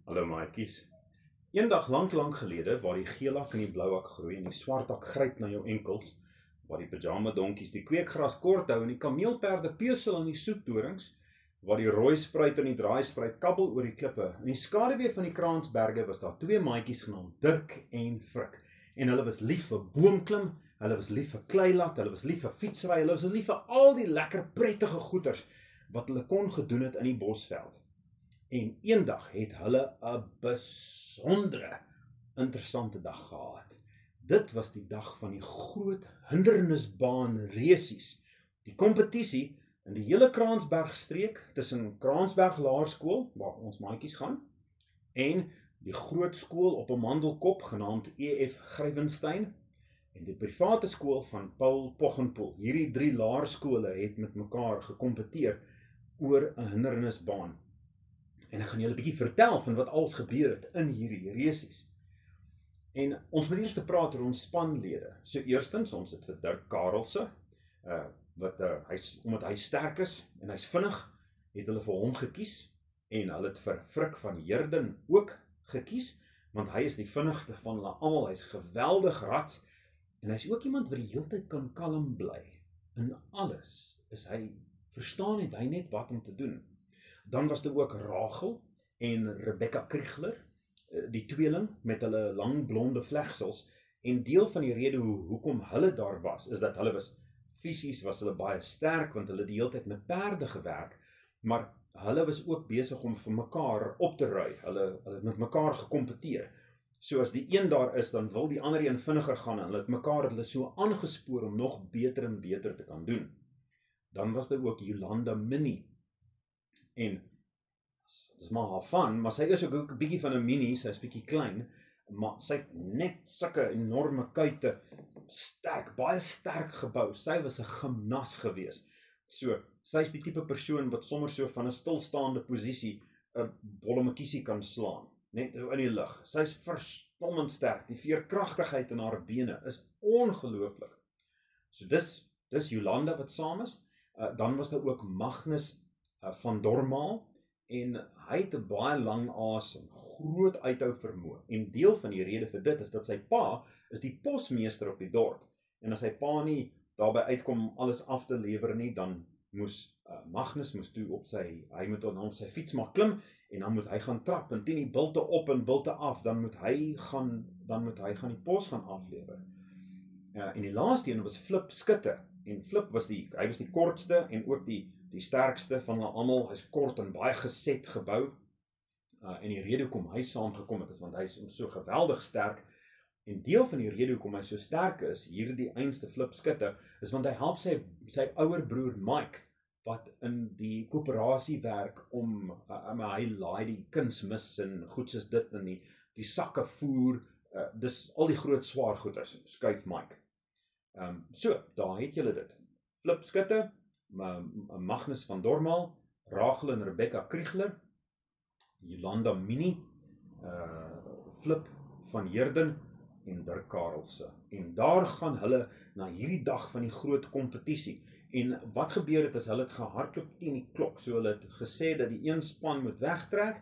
Hallo maatjies. Eendag lank gelede, waar die geelak en die blouak groei en die swartak gryp na jou enkels, waar die pyjama donkies die kweekgras kort hou en die kameelperde pesel in die soetdorings, waar die rooi spruit en die draaispruit kabbel oor die klippe. In die skaduwee van die Kransberge was daar twee maatjies genaamd Dirk en Frik. En hulle was lief vir boomklim, hulle was lief vir kleilat, hulle was lief vir fietsry, hulle was lief vir al die lekker prettige goeters wat hulle kon gedoen het in die bosveld. En eendag het hulle 'n besondere interessante dag gehad. Dit was die dag van die groot hindernisbaan resies. Die kompetisie in die hele Kransbergstreek tussen Kransberg Laerskool, waar ons maatjies gaan, en die groot skool op 'n mandelkop genaamd E.F. Grywenstein en die private skool van Paul Poggenpoel. Hierdie drie laerskole het met mekaar gekompeteer oor 'n hindernisbaan. En ek gaan julle 'n bietjie vertel van wat alles gebeur het in hierdie resies. En ons moet eers praat oor ons spanlede. So eerstens, ons het vir Dirk Karelse, omdat hy sterk is en hy's vinnig, het hulle vir hom gekies. En hulle het vir Frik van Heerden ook gekies, want hy is die vinnigste van hulle almal. Hy's geweldig rats en hy's ook iemand wat die hele tyd kan kalm bly. In alles is hy, verstaan het hy net wat om te doen. Dan was daar ook Rachel en Rebecca Kriegler, die tweeling met hulle lang blonde vlegsels. En deel van die rede hoekom hulle daar was, is dat hulle was fisies was hulle baie sterk, want hulle die hele tyd met perde gewerk, maar hulle was ook besig om vir mekaar op te ry. Hulle het met mekaar gekompeteer. So as die een daar is, dan wil die ander een vinniger gaan en hulle so aangespoor om nog beter en beter te kan doen. Dan was daar ook Jolanda Minnie. En dit is maar haar van, maar sy is ook 'n bietjie van 'n mini, sy is bietjie klein, maar sy het net sulke enorme kuite, sterk, baie sterk gebou. Sy was 'n gimnas gewees. So, sy is die tipe persoon wat sommer so van 'n stilstaande posisie 'n bollemekiesie kan slaan, net in die lug. Sy is verstommend sterk. Die veerkragtigheid in haar bene is ongelooflik. So dis Jolanda wat saam is. Dan was daar ook Magnus van Dormaal, en hy het 'n baie lang asem, groot uithou vermoë. En deel van die rede vir dit is dat sy pa is die posmeester op die dorp. En as sy pa nie daarby uitkom om alles af te lewer nie, dan Magnus moes toe hy moet dan op sy fiets maar klim, en dan moet hy gaan trap, en teen die bilte op en bilte af, dan moet hy gaan die pos gaan aflewer. En die laaste een was Flip Skutte, en Flip was hy was die kortste en ook die sterkste van hulle almal. Hy's kort en baie geset gebou. En die rede hoekom hy saamgekom het is want hy is so geweldig sterk. En deel van die rede hoekom hy so sterk is, hierdie einste Flip Skutte, is want hy help sy ouer broer Mike, wat in die koöperasie werk om hy laai die kunsmis en goed soos dit in die sakke voer, dis al die groot swaar goeders, skuif Mike. So, daar het julle dit. Flip Skutte, Magnus van Dormaal, Rachel en Rebecca Kriegler, Jolanda Minnie, Flip van Heerden en Dirk Karelse. En daar gaan hulle na hierdie dag van die groot kompetisie. En wat gebeur het is hulle het gehardloop teen die klok. So hulle het gesê dat die een span moet wegtrek,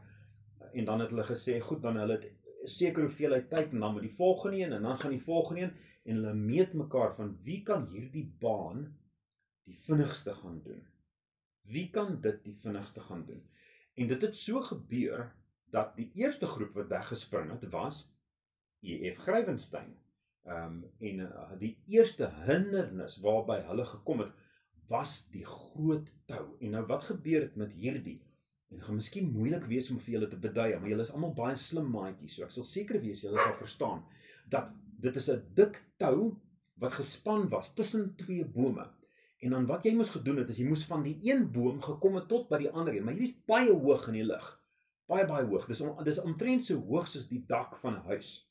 en dan het hulle gesê, goed, dan hulle het sekere hoeveelheid tyd, en dan moet die volgende een, en dan gaan die volgende een, en hulle meet mekaar van wie kan hierdie baan die vinnigste gaan doen. Wie kan dit die vinnigste gaan doen? En dit het so gebeur, dat die eerste groep wat weggespring het, was E.F. Grywenstein. En die eerste hindernis waarby hulle gekom het, was die groot tou. En nou wat gebeur het met hierdie? En dit gaan miskien moeilik wees om vir julle te bedui, maar julle is almal baie slim maatjies, so ek sal seker wees julle sal verstaan, dat dit is 'n dik tou, wat gespan was tussen twee bome. En dan wat jy moes gedoen het, is jy moes van die een boom gekom het tot by die ander een, maar hierdie is baie hoog in die lug. Baie hoog, dis omtrent so hoog soos die dak van 'n huis.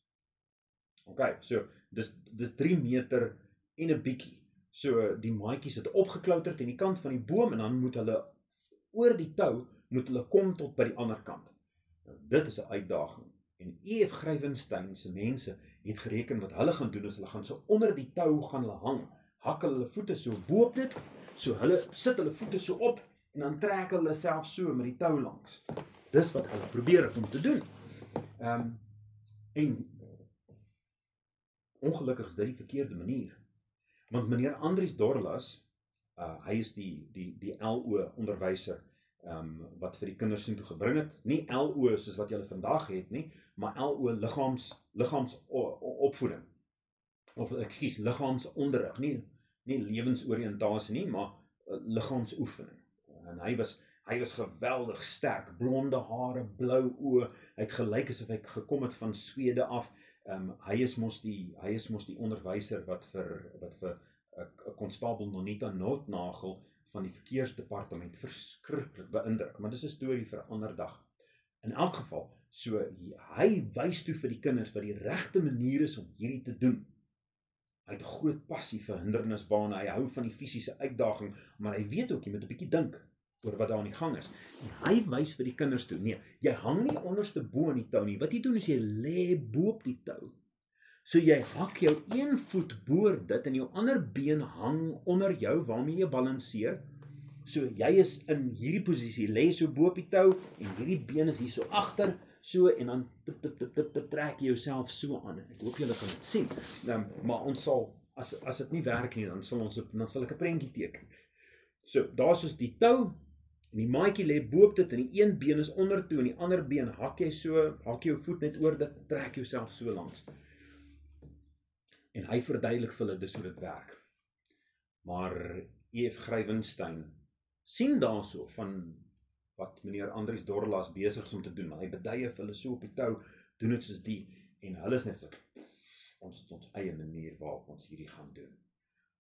Ok, so, dis 3 meter en 'n bietjie. So, die maatjies het opgeklauterd in die kant van die boom, en dan moet hulle, oor die tou, moet hulle kom tot by die ander kant. Nou, dit is 'n uitdaging. En E.F. Grywenstein se mense het gereken wat hulle gaan doen, is hulle gaan so onder die tou gaan hulle hang, hakkel hulle voete so bo op dit, so hulle sit hulle voete so op, en dan trek hulle self so met die tou langs. Dis wat hulle probeer het om te doen. En ongelukkig is dit die verkeerde manier. Want meneer Andries Dorlas, hy is die LO onderwyser wat vir die kinders toe gebring het. Nie LO soos wat julle vandag het nie, maar LO liggaamsopvoeding. Of liggaamsonderrig, nie lewensoriëntasie nie, maar liggaamsoefening. En hy was geweldig sterk, blonde hare, blou oë, hy het gelyk asof hy gekom het van Swede af. Hy is mos die onderwyser wat vir konstabel Nonita Nootnagel van die verkeersdepartement verskriklik beïndruk, maar dis 'n storie vir 'n ander dag. In elk geval, so hy wys toe vir die kinders wat die regte manier is om hierdie te doen. Hy het 'n groot passie vir hindernisbane, hy hou van die fisiese uitdaging, maar hy weet ook jy moet 'n bietjie dink oor wat daar aan die gang is. En hy wys vir die kinders toe, nee, jy hang nie onderste bo in die tou nie. Wat jy doen is jy lê bo op die tou. So jy hak jou een voet bo dit en jou ander been hang onder jou waarmee jy balanseer. So jy is in hierdie posisie, lê so bo op die tou en hierdie been is hier so agter, so en dan trek jy jouself so aan. Ek hoop julle kan dit sien. Maar ons sal as dit nie werk nie, dan sal ek 'n prentjie teken. So daar is die tou en die maatjie lê bo op dit en die een been is onder toe en die ander been hak jy jou voet net oor dit, trek jouself so langs. En hy verduidelik vir hulle dis hoe dit werk. Maar E.F. Grywenstein sien daarso van wat meneer Andries Dorlas besig is om te doen, maar hy beduie vir hulle so op die tou, doen dit soos die, en hulle is net so, ons eie manier waarop ons hierdie gaan doen.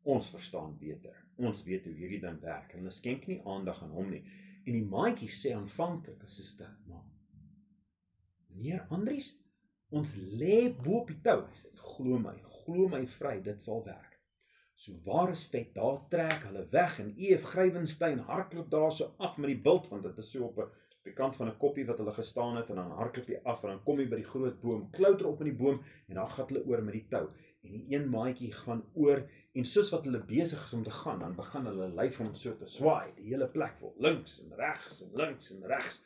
Ons verstaan beter, ons weet hoe hierdie ding werk, en hulle skenk nie aandag aan hom nie. En die maatjie sê aanvanklik, as is dit, maar meneer Andries, ons lê bo op die tou. Hy sê, glo my vry, dit sal werk. So waar is vet, daar trek hulle weg en E.F. Grywenstein hardloop daar so af met die bult, want dit is so op die kant van 'n koppie wat hulle gestaan het en dan hardloop hy af en dan kom hy by die groot boom, klouter op in die boom en dan gaan hulle oor met die tou. En die een maatjie gaan oor en soos wat hulle besig is om te gaan, dan begin hulle lyf om so te swaai, die hele plek vol, links en regs.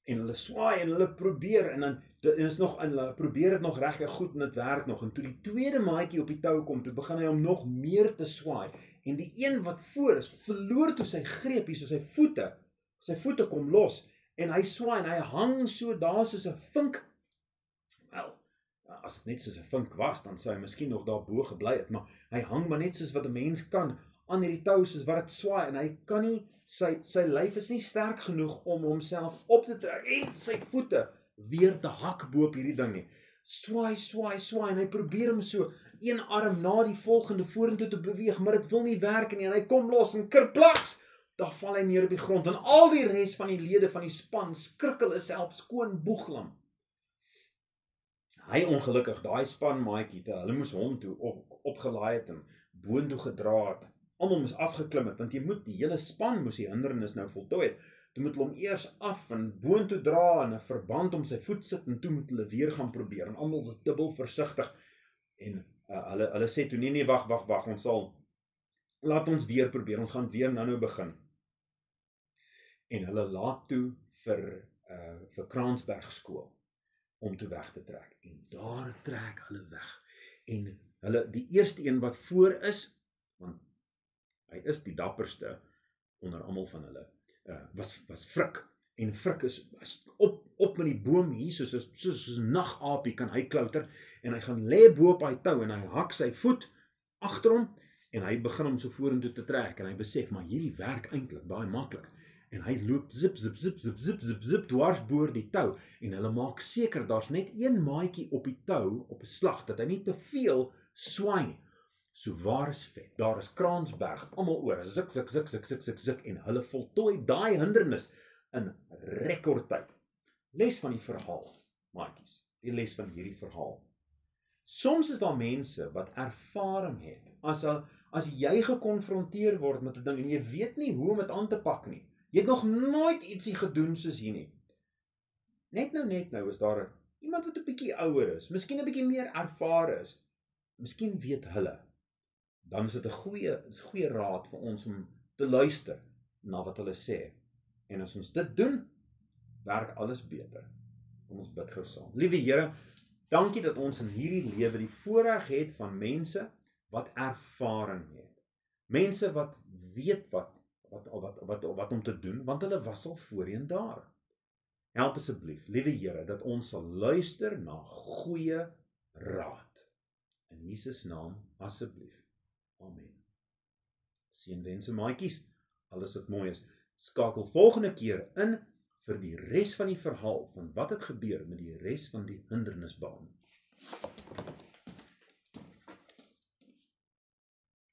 En hulle swaai en hulle probeer en dan hulle probeer dit nog reg goed en dit werk nog. En toe die tweede maatjie op die tou kom, toe begin hy om nog meer te swaai. En die een wat voor is, verloor toe sy greep hier, so sy voete kom los en hy swaai en hy hang so daar soos 'n vink. Wel, as dit net soos 'n vink was, dan sou hy miskien nog daar bo gebly het, maar hy hang maar net soos wat 'n mens kan aan hierdie tou soos wat dit swaai en hy kan nie sy lyf is nie sterk genoeg om homself op te trek en sy voete weer te hak bo op hierdie ding nie. Swaai en hy probeer hom so een arm na die volgende vorentoe te beweeg, maar dit wil nie werk nie en hy kom los en kerplaks, daar val hy neer op die grond en al die res van die lede van die span skrik hulle self skoon boeglam. Hy ongelukkig, daai span maatjie, hulle moes hom toe opgelaai het en boontoe gedra het. Almal moes afgeklim het, want jy moet die hele span moes die hindernis nou voltooi het. Toe moet hulle hom eers af en boontoe dra en 'n verband om sy voet sit en toe moet hulle weer gaan probeer en almal was dubbel versigtig. En hulle sê toe nee, wag, laat ons weer probeer, ons gaan weer nou begin. En hulle laat toe vir Kransberg skool om toe weg te trek. En daar trek hulle weg. En die eerste een wat voor is, want hy is die dapperste onder almal van hulle, was Frik. En Frik is op met die boom hier, soos 'n nagapie kan hy klouter, en hy gaan lê bo op hy tou, en hy hak sy voet agter hom, en hy begin hom so vorentoe te trek, en hy besef, maar hierdie werk eintlik baie maklik. En hy loop zip, dwars boor die tou, en hulle maak seker, daar's net een maatjie op die tou, op 'n slag, dat hy nie te veel swaai nie. So waar is vet, daar is Kransberg, almal oor, zik, en hulle voltooi daai hindernis in rekordtyd. Les van die verhaal, maatjies, die les van hierdie verhaal. Soms is daar mense wat ervaring het, as jy gekonfronteer word met 'n ding, en jy weet nie hoe om dit aan te pak nie, jy het nog nooit ietsie gedoen soos hier nie. Net nou is daar iemand wat 'n bietjie ouer is, miskien 'n bietjie meer ervare is, miskien weet hulle. Dan is dit 'n goeie raad vir ons om te luister na wat hulle sê. En as ons dit doen, werk alles beter. Kom ons bid gou saam. Liewe Here, dankie dat ons in hierdie lewe die voorreg het van mense wat ervaring het. Mense wat weet wat om te doen, want hulle was al voorheen daar. Help asseblief, liewe Here, dat ons sal luister na goeie raad. In Jesus naam, asseblief. Amen. Seënwense maatjies, alles wat mooi is. Skakel volgende keer in vir die res van die verhaal van wat het gebeur met die res van die hindernisbaan.